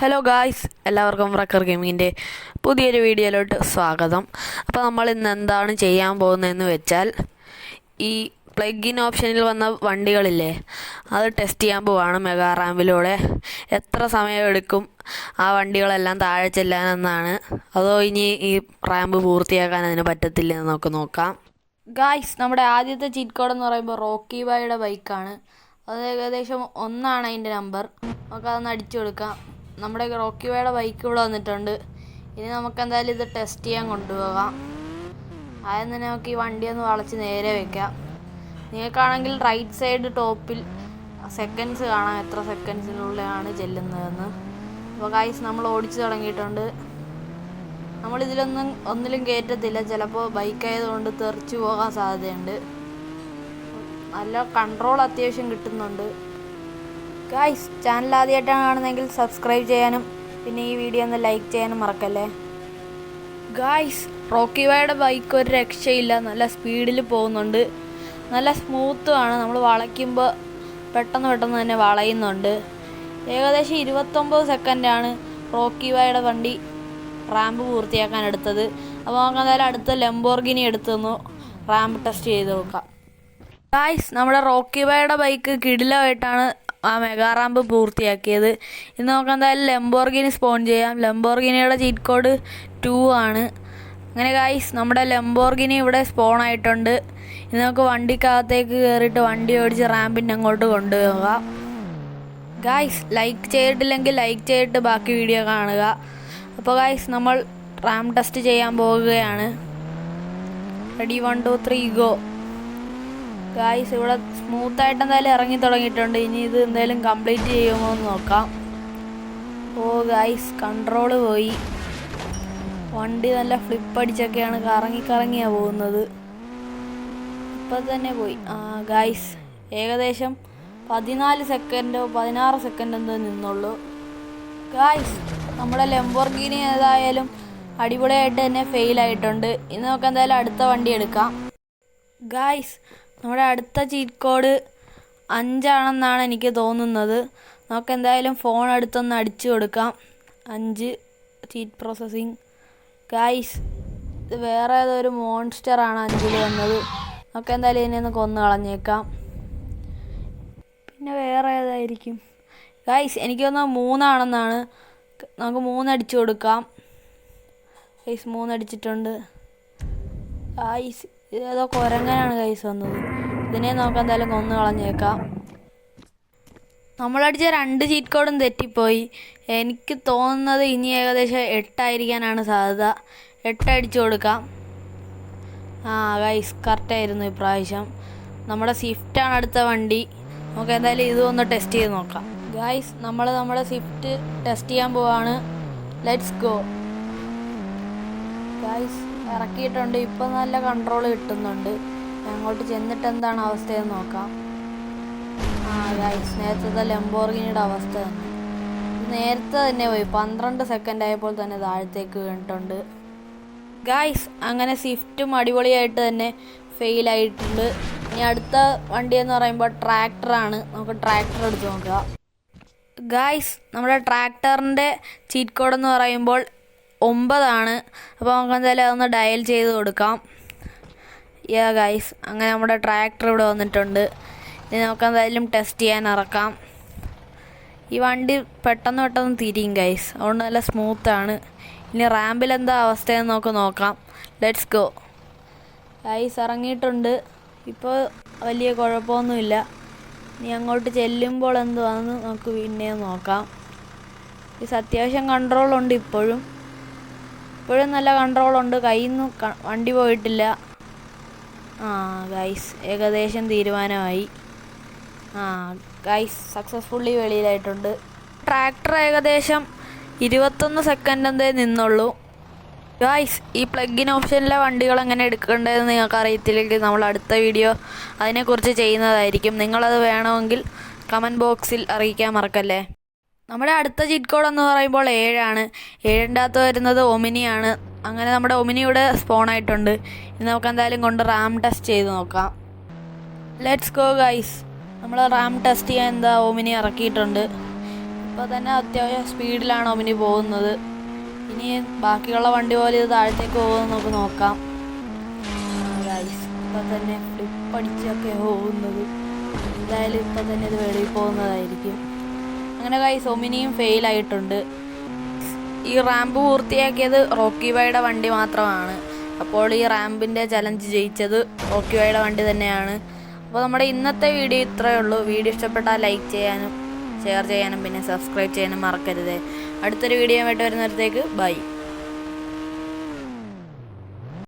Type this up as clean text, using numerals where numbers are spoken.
Hello guys, എല്ലാവർക്കും റക്കർ ഗെയിമിങ്ങിൻ്റെ പുതിയൊരു വീഡിയോയിലോട്ട് സ്വാഗതം. അപ്പോൾ നമ്മൾ ഇന്ന് എന്താണ് ചെയ്യാൻ പോകുന്നതെന്ന് വെച്ചാൽ, ഈ പ്ലഗ് ഇൻ ഓപ്ഷനിൽ വന്ന വണ്ടികളില്ലേ, അത് ടെസ്റ്റ് ചെയ്യാൻ പോവാണ് മെഗാ റാമ്പിലൂടെ. എത്ര സമയം എടുക്കും ആ വണ്ടികളെല്ലാം താഴെ ചെല്ലാനെന്നാണ്, അതോ ഇനി ഈ റാമ്പ് പൂർത്തിയാക്കാൻ അതിന് പറ്റത്തില്ലെന്ന് നമുക്ക് നോക്കാം. ഗായ്സ്, നമ്മുടെ ആദ്യത്തെ ചീറ്റ് കോഡ് എന്ന് പറയുമ്പോൾ റോക്കി ബായുടെ ബൈക്കാണ്. അത് ഏകദേശം 1 അതിൻ്റെ നമ്പർ. നമുക്കതൊന്ന് അടിച്ചു കൊടുക്കാം. നമ്മുടെ റോക്കി ബായുടെ ബൈക്ക് ഇവിടെ വന്നിട്ടുണ്ട്. ഇനി നമുക്ക് എന്തായാലും ഇത് ടെസ്റ്റ് ചെയ്യാൻ കൊണ്ടുപോകാം. ആദ്യം തന്നെ നമുക്ക് ഈ വണ്ടി ഒന്ന് വളച്ച് നേരെ വെക്കാം. നിങ്ങൾക്കാണെങ്കിൽ റൈറ്റ് സൈഡ് ടോപ്പിൽ സെക്കൻഡ്സ് കാണാം, എത്ര സെക്കൻഡ്സിനുള്ളിലാണ് ചെല്ലുന്നതെന്ന്. അപ്പോൾ ഗൈസ്, നമ്മൾ ഓടിച്ചു തുടങ്ങിയിട്ടുണ്ട്. ഒന്നിലും കയറ്റത്തില്ല. ചിലപ്പോൾ ബൈക്കായതുകൊണ്ട് തെറിച്ചു പോകാൻ സാധ്യതയുണ്ട്. നല്ല കൺട്രോൾ അത്യാവശ്യം കിട്ടുന്നുണ്ട്. ഗായ്സ്, ചാനൽ ആദ്യമായിട്ടാണ് കാണുന്നതെങ്കിൽ സബ്സ്ക്രൈബ് ചെയ്യാനും പിന്നെ ഈ വീഡിയോ ഒന്ന് ലൈക്ക് ചെയ്യാനും മറക്കല്ലേ. ഗായ്സ്, റോക്കി ബായുടെ ബൈക്ക് ഒരു രക്ഷയില്ല. നല്ല സ്പീഡിൽ പോകുന്നുണ്ട്, നല്ല സ്മൂത്തുമാണ്. നമ്മൾ വളയ്ക്കുമ്പോൾ പെട്ടെന്ന് തന്നെ വളയുന്നുണ്ട്. ഏകദേശം 29 സെക്കൻഡാണ് റോക്കി ബായുടെ വണ്ടി റാമ്പ് പൂർത്തിയാക്കാൻ എടുത്തത്. അപ്പോൾ നമുക്ക് എന്തായാലും അടുത്ത ലംബോർഗിനി എടുത്തൊന്ന് റാമ്പ് ടെസ്റ്റ് ചെയ്ത് നോക്കാം. ഗായ്സ്, നമ്മുടെ റോക്കി ബായുടെ ബൈക്ക് കിടിലമായിട്ടാണ് ആ മെഗാ റാമ്പ് പൂർത്തിയാക്കിയത്. ഇന്ന് നമുക്ക് എന്തായാലും ലംബോർഗിനി സ്പോൺ ചെയ്യാം. ലംബോർഗിനിയുടെ ചീറ്റ് കോഡ് 2 ആണ്. അങ്ങനെ ഗായ്സ്, നമ്മുടെ ലംബോർഗിനി ഇവിടെ സ്പോൺ ആയിട്ടുണ്ട്. ഇന്ന് നമുക്ക് വണ്ടിക്കകത്തേക്ക് കയറിയിട്ട് വണ്ടി ഓടിച്ച് റാമ്പിൻ്റെ അങ്ങോട്ട് കൊണ്ടുപോകാം. ഗായ്സ്, ലൈക്ക് ചെയ്തിട്ടില്ലെങ്കിൽ ലൈക്ക് ചെയ്തിട്ട് ബാക്കി വീഡിയോ കാണുക. അപ്പോൾ ഗായ്സ്, നമ്മൾ റാമ്പ് ടെസ്റ്റ് ചെയ്യാൻ പോവുകയാണ്. Ready, 1 2 3 go. ഗായ്സ്, ഇവിടെ സ്മൂത്തായിട്ട് എന്തായാലും ഇറങ്ങി തുടങ്ങിയിട്ടുണ്ട്. ഇനി ഇത് എന്തായാലും കംപ്ലീറ്റ് ചെയ്യുമോ എന്ന് നോക്കാം. ഓ ഗായ്സ്, കൺട്രോള് പോയി. വണ്ടി നല്ല ഫ്ലിപ്പ് അടിച്ചൊക്കെയാണ് കറങ്ങിയാണ് പോകുന്നത്. ഇപ്പം തന്നെ പോയി. ഗായ്സ്, ഏകദേശം 14 സെക്കൻഡോ 16 സെക്കൻഡ് എന്തോ നിന്നുള്ളൂ. ഗായ്സ്, നമ്മുടെ ലംബോർഗിനി ഏതായാലും അടിപൊളിയായിട്ട് തന്നെ ഫെയിലായിട്ടുണ്ട്. ഇന്ന് നമുക്ക് എന്തായാലും അടുത്ത വണ്ടി എടുക്കാം. ഗായ്സ്, നമ്മുടെ അടുത്ത ചീറ്റ് കോഡ് 5 ആണെന്നാണ് എനിക്ക് തോന്നുന്നത്. നമുക്ക് എന്തായാലും ഫോൺ എടുത്തൊന്ന് അടിച്ചു കൊടുക്കാം. 5 ചീറ്റ് പ്രോസസ്സിങ്. ഗായ്സ്, ഇത് വേറെ ഏതൊരു മോൺസ്റ്ററാണ് 5ൽ വന്നത്. നമുക്ക് എന്തായാലും ഇതിനെ ഒന്ന് കൊന്നു കളഞ്ഞേക്കാം. പിന്നെ വേറെ ഏതായിരിക്കും? ഗായ്സ്, എനിക്ക് തോന്നുന്നത് 3 ആണെന്നാണ്. നമുക്ക് 3 അടിച്ചു കൊടുക്കാം. ഗൈസ്, 3 അടിച്ചിട്ടുണ്ട്. ഗായ്സ്, ഇതേതോ കുരങ്ങനാണ് ഗൈസ് വന്നത്. ഇതിനെ നമുക്ക് എന്തായാലും കൊന്നു കളഞ്ഞേക്കാം. നമ്മളടിച്ച 2 ചീറ്റ് കോഡും തെറ്റിപ്പോയി. എനിക്ക് തോന്നുന്നത് ഇനി ഏകദേശം 8 ആയിരിക്കാനാണ് സാധ്യത. 8 അടിച്ചു കൊടുക്കാം. ഗൈസ്, കറക്റ്റായിരുന്നു ഇപ്രാവശ്യം. നമ്മുടെ സ്വിഫ്റ്റാണ് അടുത്ത വണ്ടി. നമുക്ക് എന്തായാലും ഇതൊന്ന് ടെസ്റ്റ് ചെയ്ത് നോക്കാം. ഗൈസ്, നമ്മുടെ സ്വിഫ്റ്റ് ടെസ്റ്റ് ചെയ്യാൻ പോവാണ്. Let's go. ഗൈസ്, ഇറക്കിയിട്ടുണ്ട്. ഇപ്പം നല്ല കൺട്രോൾ കിട്ടുന്നുണ്ട്. അങ്ങോട്ട് ചെന്നിട്ട് എന്താണ് അവസ്ഥയെന്ന് നോക്കാം. ഗൈസ്, നേരത്തെ ലംബോർഗിനിയുടെ അവസ്ഥ തന്നെ. നേരത്തെ തന്നെ പോയി 12 സെക്കൻഡ് ആയപ്പോൾ തന്നെ താഴത്തേക്ക് വീണിട്ടുണ്ട്. ഗൈസ്, അങ്ങനെ സ്വിഫ്റ്റും അടിപൊളിയായിട്ട് തന്നെ ഫെയിലായിട്ടുണ്ട്. ഇനി അടുത്ത വണ്ടി എന്ന് പറയുമ്പോൾ ട്രാക്ടറാണ്. നമുക്ക് ട്രാക്ടർ എടുത്ത് നോക്കാം. ഗൈസ്, നമ്മുടെ ട്രാക്ടറിൻ്റെ ചീറ്റ് കോഡ് എന്ന് പറയുമ്പോൾ 9 ആണ്. അപ്പോൾ നമുക്ക് എന്തായാലും അതൊന്ന് ഡയൽ ചെയ്ത് കൊടുക്കാം. ഗൈസ്, അങ്ങനെ നമ്മുടെ ട്രാക്ടർ ഇവിടെ വന്നിട്ടുണ്ട്. ഇനി നമുക്ക് എന്തായാലും ടെസ്റ്റ് ചെയ്യാൻ ഇറക്കാം. ഈ വണ്ടി പെട്ടെന്ന് തിരിയും ഗൈസ്, അതുകൊണ്ട് നല്ല സ്മൂത്താണ്. ഇനി റാമ്പിൽ എന്താ അവസ്ഥയെന്ന് നമുക്ക് നോക്കാം. Let's go. ഗൈസ്, ഇറങ്ങിയിട്ടുണ്ട്. ഇപ്പോൾ വലിയ കുഴപ്പമൊന്നുമില്ല. ഇനി അങ്ങോട്ട് ചെല്ലുമ്പോൾ എന്തുവാണെന്ന് നമുക്ക് പിന്നെയും നോക്കാം. ഇത് അത്യാവശ്യം കൺട്രോളുണ്ട്. ഇപ്പോഴും നല്ല കൺട്രോളുണ്ട്. കയ്യിൽ നിന്ന് വണ്ടി പോയിട്ടില്ല. ഗൈസ്, ഏകദേശം തീരുമാനമായി. Guys, successfully വെളിയിലായിട്ടുണ്ട്. ട്രാക്ടർ ഏകദേശം 21 സെക്കൻഡ് എന്തേ നിന്നുള്ളൂ. ഗൈസ്, ഈ പ്ലഗ് ഇൻ ഓപ്ഷനിലെ വണ്ടികൾ എങ്ങനെ എടുക്കേണ്ടതെന്ന് നിങ്ങൾക്ക് അറിയത്തില്ലെങ്കിൽ നമ്മൾ അടുത്ത വീഡിയോ അതിനെക്കുറിച്ച് ചെയ്യുന്നതായിരിക്കും. നിങ്ങളത് വേണമെങ്കിൽ കമൻറ്റ് ബോക്സിൽ അറിയിക്കാൻ മറക്കല്ലേ. നമ്മുടെ അടുത്ത ചീറ്റ് കോഡ് എന്ന് പറയുമ്പോൾ 7 ആണ്. 7ൻ്റെ അകത്ത് വരുന്നത് ഒമിനിയാണ്. അങ്ങനെ നമ്മുടെ ഒമിനിയുടെ സ്പോൺ ആയിട്ടുണ്ട്. ഇനി നമുക്ക് എന്തായാലും കൊണ്ട് റാം ടെസ്റ്റ് ചെയ്ത് നോക്കാം. Let's go guys. നമ്മൾ റാം ടെസ്റ്റ് ചെയ്യാൻ ഒമിനി ഇറക്കിയിട്ടുണ്ട്. ഇപ്പോൾ തന്നെ അത്യാവശ്യം സ്പീഡിലാണ് ഒമിനി പോകുന്നത്. ഇനി ബാക്കിയുള്ള വണ്ടി പോലെ ഇത് താഴത്തേക്ക് പോകുമെന്ന് നമുക്ക് നോക്കാം. ഗൈസ് ഇപ്പം തന്നെ ഫ്ലിപ്പ് അടിച്ചൊക്കെ പോകുന്നത്. എന്തായാലും ഇപ്പം തന്നെ ഇത് വെളിയിൽ പോകുന്നതായിരിക്കും. അങ്ങനെ ഗൈസ് ഒമിനിയും ഫെയിലായിട്ടുണ്ട്. ഈ റാമ്പ് പൂർത്തിയാക്കിയത് റോക്കി ബോയുടെ വണ്ടി മാത്രമാണ്. അപ്പോൾ ഈ റാമ്പിൻ്റെ ചലഞ്ച് ജയിച്ചത് റോക്കി ബോയുടെ വണ്ടി തന്നെയാണ്. അപ്പോൾ നമ്മുടെ ഇന്നത്തെ വീഡിയോ ഇത്രയേ ഉള്ളൂ. വീഡിയോ ഇഷ്ടപ്പെട്ടാൽ ലൈക്ക് ചെയ്യാനും ഷെയർ ചെയ്യാനും പിന്നെ സബ്സ്ക്രൈബ് ചെയ്യാനും മറക്കരുത്. അടുത്തൊരു വീഡിയോ ആയിട്ട് വരുന്നിടത്തേക്ക് ബൈ.